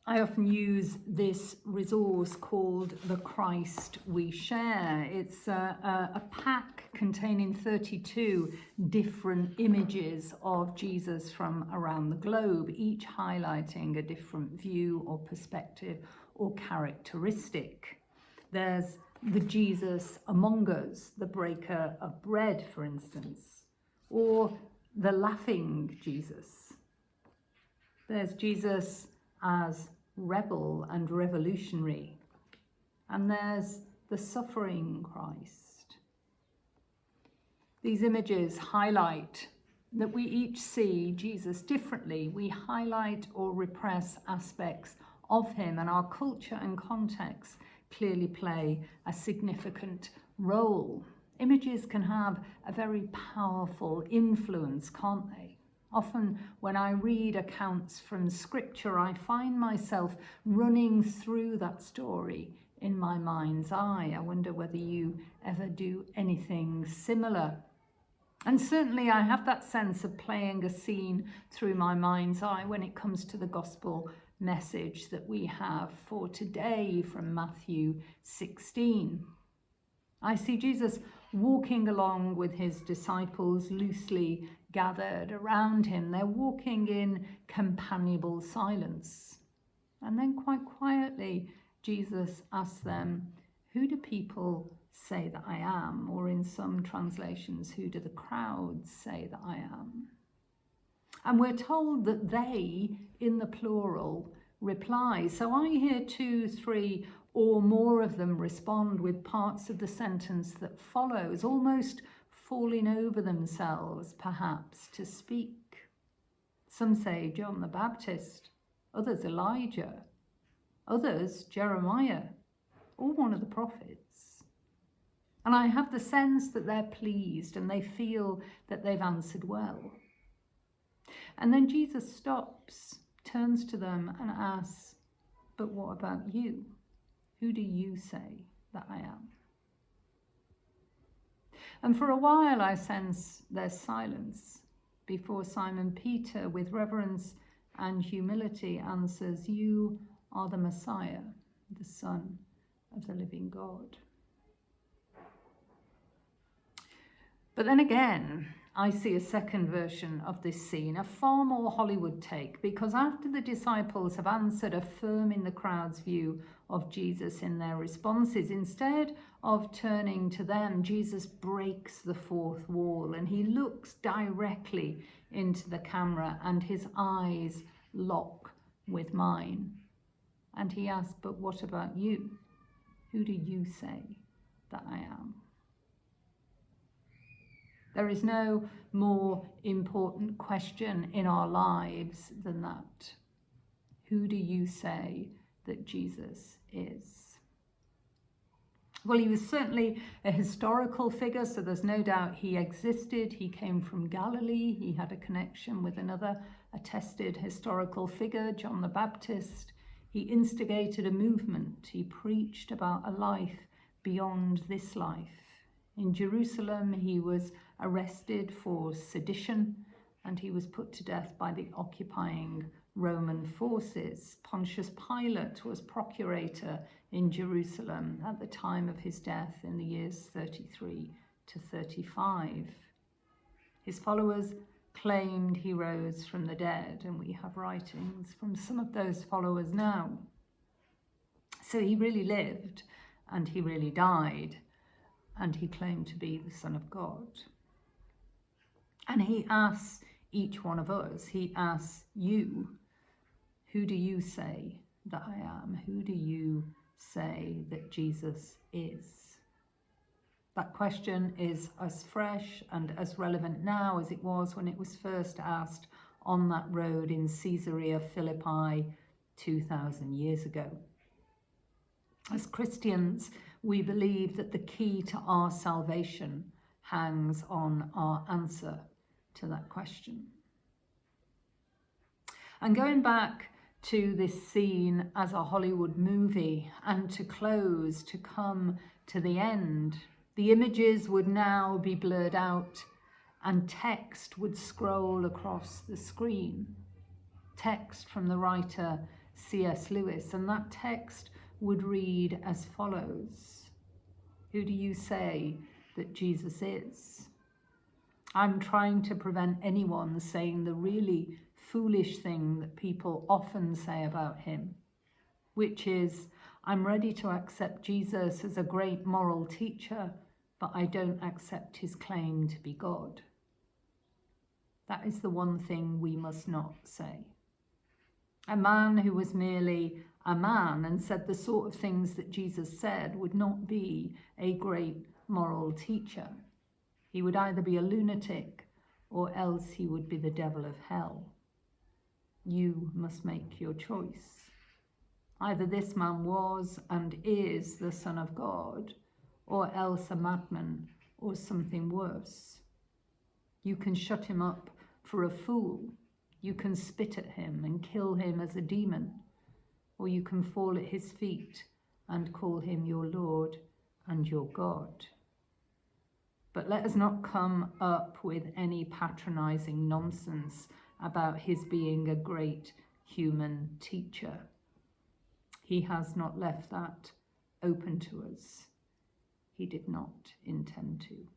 I often use this resource called The Christ We Share. It's a pack containing 32 different images of Jesus from around the globe, each highlighting a different view or perspective or characteristic. There's the Jesus among us, the breaker of bread, for instance, or the laughing Jesus. There's Jesus as rebel and revolutionary. And there's the suffering Christ. These images highlight that we each see Jesus differently. We highlight or repress aspects of him, and our culture and context clearly play a significant role. Images can have a very powerful influence, can't they? Often when I read accounts from scripture, I find myself running through that story in my mind's eye. I wonder whether you ever do anything similar. And certainly I have that sense of playing a scene through my mind's eye when it comes to the gospel message that we have for today from Matthew 16. I see Jesus walking along with his disciples loosely gathered around him. They're walking in companionable silence. And then quite quietly, Jesus asks them, "Who do people say that I am?" Or in some translations, "Who do the crowds say that I am?" And we're told that they, in the plural, reply. So I hear 2, 3, or more of them respond with parts of the sentence that follows, almost falling over themselves, perhaps, to speak. Some say John the Baptist, others Elijah, others Jeremiah, or one of the prophets. And I have the sense that they're pleased and they feel that they've answered well. And then Jesus stops, turns to them and asks, "But what about you? Who do you say that I am?" And for a while I sense there's silence before Simon Peter, with reverence and humility, answers, "You are the Messiah, the Son of the living God." But then again, I see a second version of this scene, a far more Hollywood take, because after the disciples have answered, affirming the crowd's view of Jesus in their responses, instead of turning to them, Jesus breaks the fourth wall and he looks directly into the camera and his eyes lock with mine. And he asks, "But what about you? Who do you say that I am?" There is no more important question in our lives than that. Who do you say that Jesus is? Well, he was certainly a historical figure, so there's no doubt he existed. He came from Galilee. He had a connection with another attested historical figure, John the Baptist. He instigated a movement. He preached about a life beyond this life. In Jerusalem, he was arrested for sedition and he was put to death by the occupying Roman forces. Pontius Pilate was procurator in Jerusalem at the time of his death in the years 33 to 35. His followers claimed he rose from the dead, and we have writings from some of those followers now. So he really lived and he really died. And he claimed to be the Son of God. And he asks each one of us, he asks you, "Who do you say that I am? Who do you say that Jesus is?" That question is as fresh and as relevant now as it was when it was first asked on that road in Caesarea Philippi 2,000 years ago. As Christians, we believe that the key to our salvation hangs on our answer to that question. And going back to this scene as a Hollywood movie and to close, to come to the end, the images would now be blurred out and text would scroll across the screen. Text from the writer C.S. Lewis, and that text would read as follows: who do you say that Jesus is? I'm trying to prevent anyone saying the really foolish thing that people often say about him, which is, I'm ready to accept Jesus as a great moral teacher, but I don't accept his claim to be God. That is the one thing we must not say. A man who was merely a man and said the sort of things that Jesus said would not be a great moral teacher. He would either be a lunatic or else he would be the devil of hell. You must make your choice. Either this man was and is the Son of God, or else a madman or something worse. You can shut him up for a fool. You can spit at him and kill him as a demon, or you can fall at his feet and call him your Lord and your God. But let us not come up with any patronizing nonsense about his being a great human teacher. He has not left that open to us. He did not intend to.